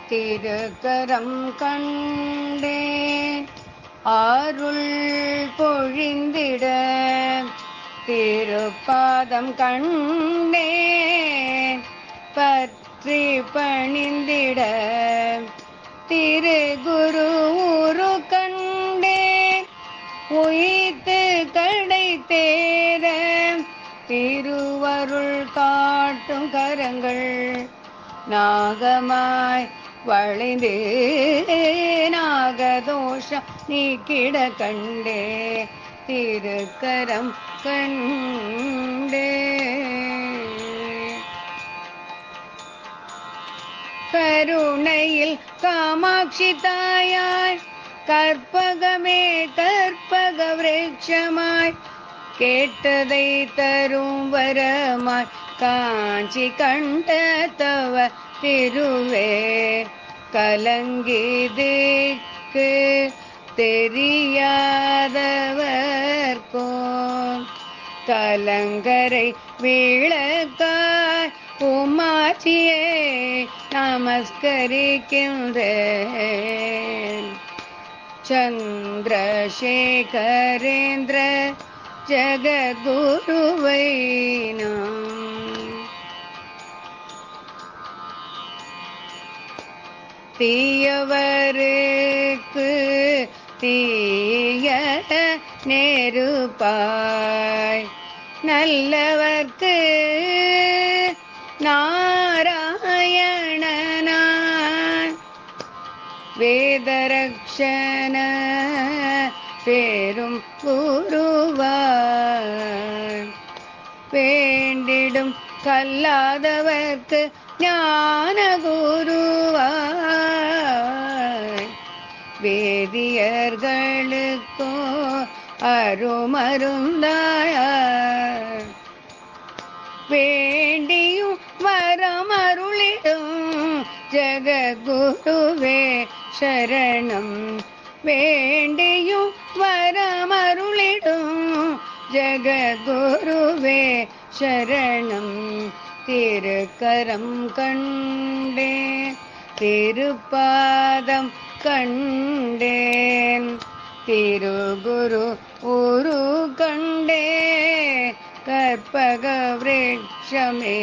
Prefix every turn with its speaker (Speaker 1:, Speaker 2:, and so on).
Speaker 1: திருக்கரம் கண்டேன் அருள் பொழிந்திட, திருப்பாதம் கண்டேன் பற்றி பணிந்திட, திருகுரு உரு கண்டேன் உயித்து கடை தேர, திருவருள் காட்டும் கரங்கள் நாகமாய் வளைந்து நாகதோஷம் நீக்கிட கண்டே, திருக்கரம் கண்டே. கருணையில் காமாட்சி தாயாய் கற்பகமே கற்பக விருட்சமாய், கேட்டதை தரும் வரமாய் காஞ்சி கண்ட தவ திருவே, கலங்கிதிக்கு தெரியாதவர்கோ கலங்கரை விளக்காய் உமாச்சியே நமஸ்கரிக்கின்றேன். சந்திரசேகரேந்திர ஜகத்குருவை நாம் தீயவருக்கு தீய நெருப்பாய், நல்லவர்க்கு நாராயணனாய், வேதரக்ஷண பேரும் குருவாய், வேண்டிடும் கல்லாதவர்க்கு ஞான குருவாய், வேதியர்களுக்கோ அருமருந்தாய், வேண்டியும் வரமருளிடும் ஜகத்குருவே சரணம், வேண்டியும் வரமருளிடும் ஜகத்குருவே சரணம். திருக்கரம் கண்டேன் திருப்பாதம் கண்டேன், திருகுரு உரு கண்டே கற்பக விருட்சமே.